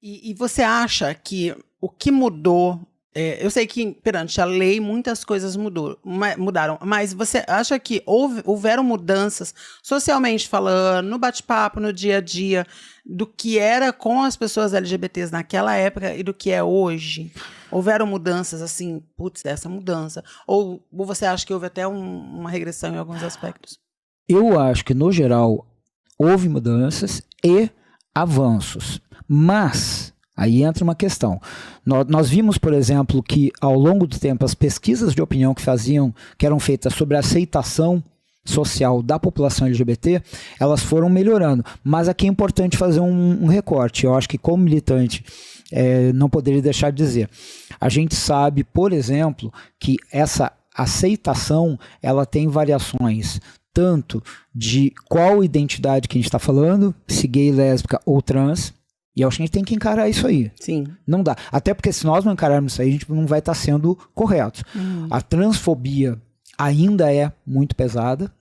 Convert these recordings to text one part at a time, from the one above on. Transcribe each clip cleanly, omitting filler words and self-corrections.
E você acha que o que mudou... eu sei que perante a lei muitas coisas mudaram, mas você acha que houveram mudanças socialmente falando, no bate-papo, no dia a dia, do que era com as pessoas LGBTs naquela época e do que é hoje? Houveram mudanças assim, essa mudança? Ou você acha que houve até uma regressão em alguns aspectos? Eu acho que, no geral, houve mudanças e avanços, mas... Aí entra uma questão. Nós vimos, por exemplo, que ao longo do tempo as pesquisas de opinião que eram feitas sobre a aceitação social da população LGBT, elas foram melhorando. Mas aqui é importante fazer um recorte. Eu acho que, como militante, não poderia deixar de dizer. A gente sabe, por exemplo, que essa aceitação ela tem variações tanto de qual identidade que a gente está falando, se gay, lésbica ou trans. E eu acho que a gente tem que encarar isso aí. Sim. Não dá. Até porque se nós não encararmos isso aí, a gente não vai estar sendo correto. A transfobia ainda é muito pesada.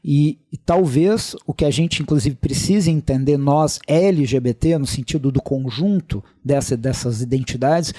E talvez o que a gente, inclusive, precise entender, nós LGBT, no sentido do conjunto dessas identidades,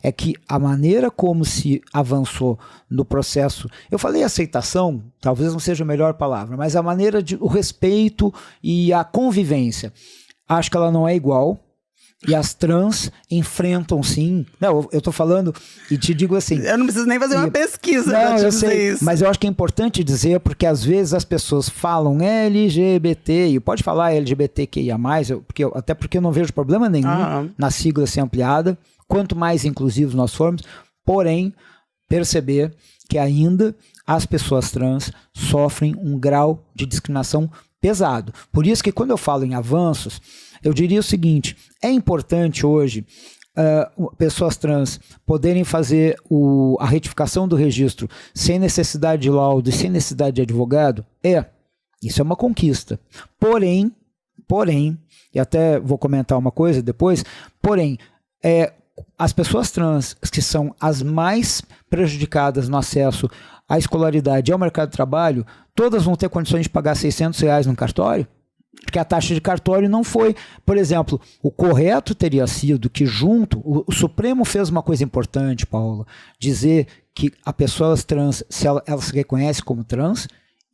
é que a maneira como se avançou no processo, eu falei aceitação, talvez não seja a melhor palavra, mas a maneira o respeito e a convivência, acho que ela não é igual, e as trans enfrentam sim. Não, eu tô falando e te digo assim... Eu não preciso nem fazer uma pesquisa pra te dizer isso. Mas eu acho que é importante dizer, porque às vezes as pessoas falam LGBT, e pode falar LGBTQIA+, até porque eu não vejo problema nenhum na sigla ser ampliada, quanto mais inclusivos nós formos, porém, perceber que ainda as pessoas trans sofrem um grau de discriminação pesado. Por isso que quando eu falo em avanços, eu diria o seguinte, é importante hoje pessoas trans poderem fazer a retificação do registro sem necessidade de laudo e sem necessidade de advogado? Isso é uma conquista. Porém, e até vou comentar uma coisa depois, as pessoas trans que são as mais prejudicadas no acesso à escolaridade e ao mercado de trabalho, todas vão ter condições de pagar R$600 no cartório? Porque a taxa de cartório não foi... Por exemplo, o correto teria sido que o Supremo fez uma coisa importante, Paula, dizer que a pessoa trans, se ela se reconhece como trans,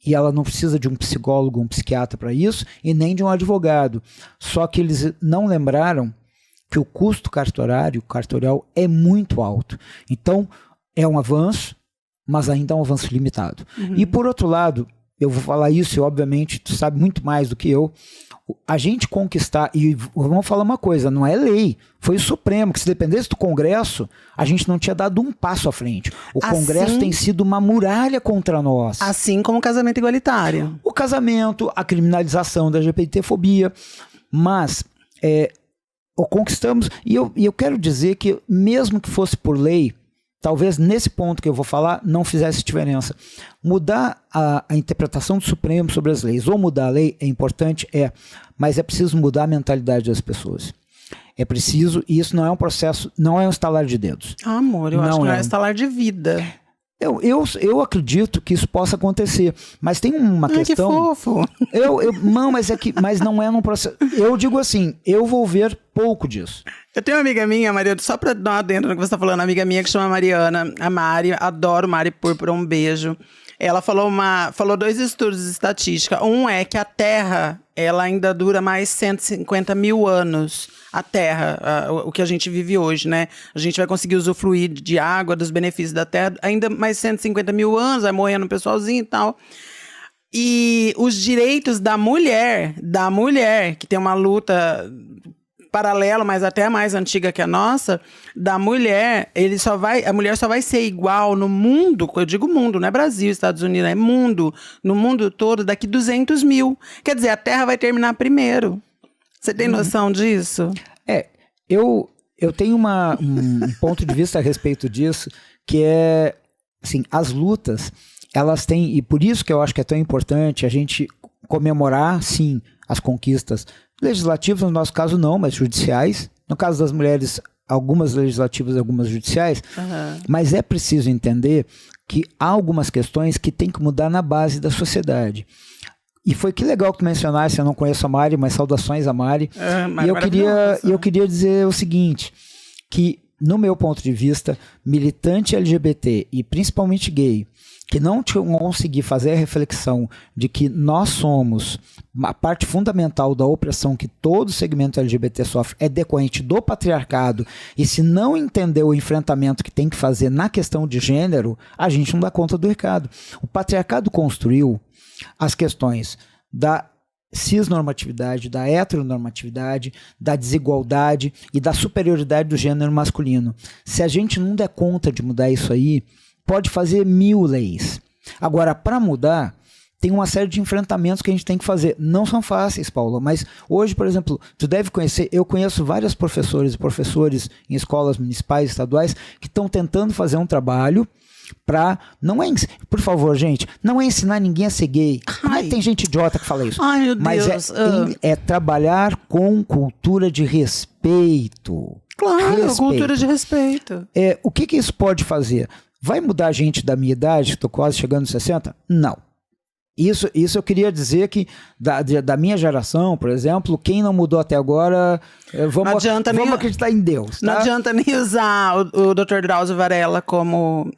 e ela não precisa de um psicólogo, um psiquiatra para isso, e nem de um advogado. Só que eles não lembraram que o custo cartorial é muito alto. Então, é um avanço, mas ainda é um avanço limitado. E por outro lado, eu vou falar isso e obviamente tu sabe muito mais do que eu, a gente conquistar, e vamos falar uma coisa, não é lei, foi o Supremo, que se dependesse do Congresso, a gente não tinha dado um passo à frente. O Congresso tem sido uma muralha contra nós. Assim como o casamento igualitário. O casamento, a criminalização da LGBTfobia, mas conquistamos, e eu quero dizer que mesmo que fosse por lei, talvez nesse ponto que eu vou falar não fizesse diferença. Mudar a interpretação do Supremo sobre as leis, ou mudar a lei é importante, mas é preciso mudar a mentalidade das pessoas. É preciso, e isso não é um processo, não é um estalar de dedos. Amor, eu acho que não é um estalar de vida. Eu acredito que isso possa acontecer, mas tem uma questão... Que fofo! Não, mas não é num processo... Eu digo assim, eu vou ver pouco disso. Eu tenho uma amiga minha, Maria, só pra dar uma adendo no que você tá falando, uma amiga minha que chama Mariana, a Mari, adoro Mari Púrpura, um beijo. Ela falou 2 estudos de estatística. Um é que a Terra, ela ainda dura mais 150 mil anos. A Terra, o que a gente vive hoje, né? A gente vai conseguir usufruir de água, dos benefícios da Terra, ainda mais 150 mil anos, vai morrendo um pessoalzinho e tal. E os direitos da mulher, que tem uma luta paralela, mas até mais antiga que a nossa, da mulher, a mulher só vai ser igual no mundo, eu digo mundo, não é Brasil, Estados Unidos, é mundo, no mundo todo, daqui 200 mil. Quer dizer, a Terra vai terminar primeiro. Você tem noção disso? Eu tenho um ponto de vista a respeito disso, que é, assim, as lutas, elas têm, e por isso que eu acho que é tão importante a gente comemorar, sim, as conquistas legislativas, no nosso caso não, mas judiciais. No caso das mulheres, algumas legislativas e algumas judiciais. Mas é preciso entender que há algumas questões que têm que mudar na base da sociedade. E foi que legal que tu mencionasse, eu não conheço a Mari, mas saudações a Mari. Mari E eu queria dizer o seguinte, que no meu ponto de vista, militante LGBT e principalmente gay, que não conseguir fazer a reflexão de que nós somos a parte fundamental da opressão que todo segmento LGBT sofre é decorrente do patriarcado, e se não entender o enfrentamento que tem que fazer na questão de gênero, a gente não dá conta do recado. O patriarcado construiu as questões da cisnormatividade, da heteronormatividade, da desigualdade e da superioridade do gênero masculino. Se a gente não der conta de mudar isso aí, pode fazer 1000 leis. Agora, para mudar, tem uma série de enfrentamentos que a gente tem que fazer. Não são fáceis, Paula, mas hoje, por exemplo, tu deve conhecer, eu conheço vários professores e professores em escolas municipais, estaduais, que estão tentando fazer um trabalho para, não é, por favor, gente, não é ensinar ninguém a ser gay. Mas tem gente idiota que fala isso. Ai, meu mas Deus. É trabalhar com cultura de respeito. Claro, cultura de respeito. O que isso pode fazer? Vai mudar a gente da minha idade, que estou quase chegando aos 60? Não. Isso eu queria dizer que da minha geração, por exemplo, quem não mudou até agora, vamos acreditar em Deus. Tá? Não adianta nem usar o Dr. Drauzio Varela como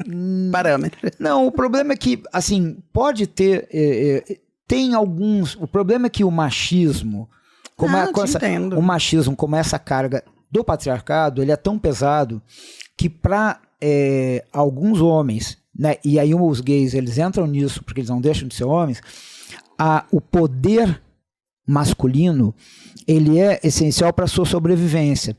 parâmetro. Não, o problema é que, assim, pode ter... tem alguns... O problema é que o machismo... O machismo, como essa carga do patriarcado, ele é tão pesado que para alguns homens... Né? E aí os gays, eles entram nisso porque eles não deixam de ser homens. O poder masculino, ele é essencial para a sua sobrevivência.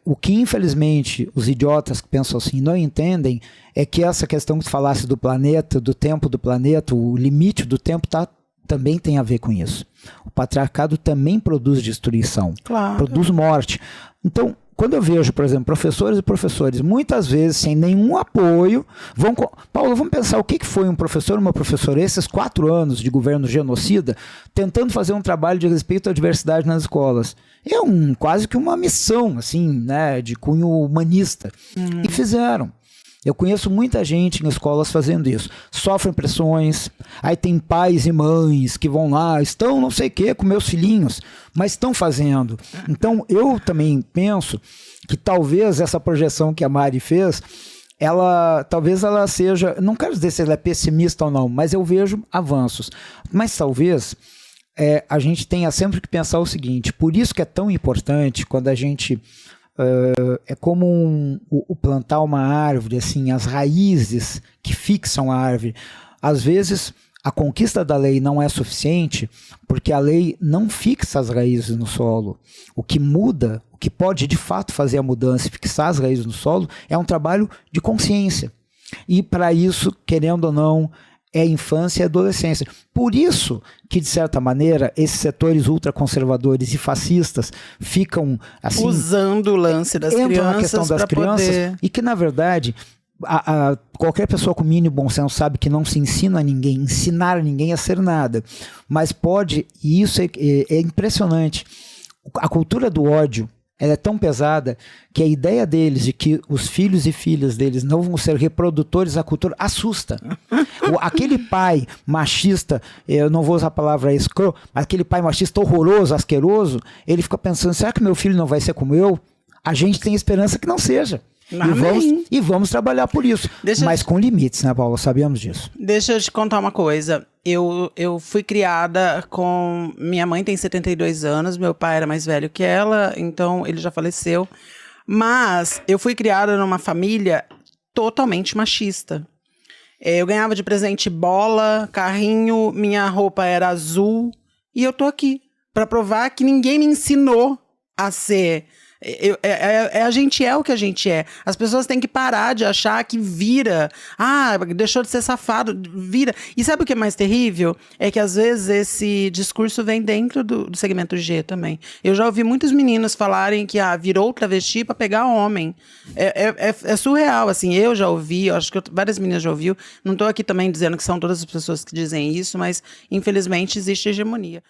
O que infelizmente os idiotas que pensam assim não entendem é que essa questão que tu falasse do planeta, do tempo do planeta, o limite do tempo também tem a ver com isso. O patriarcado também produz destruição, produz morte. Então, quando eu vejo, por exemplo, professores e professores, muitas vezes sem nenhum apoio, Paulo, vamos pensar o que foi um professor ou uma professora, esses 4 anos de governo genocida, tentando fazer um trabalho de respeito à diversidade nas escolas. É quase que uma missão, assim, né, de cunho humanista. E fizeram. Eu conheço muita gente em escolas fazendo isso. Sofrem pressões, aí tem pais e mães que vão lá, estão não sei o que com meus filhinhos, mas estão fazendo. Então eu também penso que talvez essa projeção que a Mari fez, talvez ela seja, não quero dizer se ela é pessimista ou não, mas eu vejo avanços. Mas talvez a gente tenha sempre que pensar o seguinte, por isso que é tão importante quando a gente... é como o plantar uma árvore, assim, as raízes que fixam a árvore. Às vezes, a conquista da lei não é suficiente porque a lei não fixa as raízes no solo. O que muda, o que pode de fato fazer a mudança e fixar as raízes no solo é um trabalho de consciência. E para isso, querendo ou não, é infância e adolescência. Por isso que, de certa maneira, esses setores ultraconservadores e fascistas ficam assim, usando o lance das crianças, na questão das crianças, e que, na verdade, qualquer pessoa com mínimo bom senso sabe que não se ensinar a ninguém a ser nada. Mas pode, e isso é impressionante, a cultura do ódio, ela é tão pesada que a ideia deles de que os filhos e filhas deles não vão ser reprodutores da cultura assusta. Aquele pai machista, eu não vou usar a palavra escroto, mas aquele pai machista horroroso, asqueroso, ele fica pensando, será que meu filho não vai ser como eu? A gente tem esperança que não seja. E vamos trabalhar por isso. Mas com limites, né, Paula? Sabemos disso. Deixa eu te contar uma coisa. Eu fui criada com... Minha mãe tem 72 anos, meu pai era mais velho que ela, então ele já faleceu. Mas eu fui criada numa família totalmente machista. Eu ganhava de presente bola, carrinho, minha roupa era azul. E eu tô aqui para provar que ninguém me ensinou a ser... a gente é o que a gente é. As pessoas têm que parar de achar que vira. Deixou de ser safado, vira. E sabe o que é mais terrível? É que às vezes esse discurso vem dentro do segmento G também. Eu já ouvi muitos meninos falarem que virou travesti pra pegar homem. É surreal, assim. Eu já ouvi, acho que várias meninas já ouviu. Não tô aqui também dizendo que são todas as pessoas que dizem isso, mas infelizmente existe hegemonia.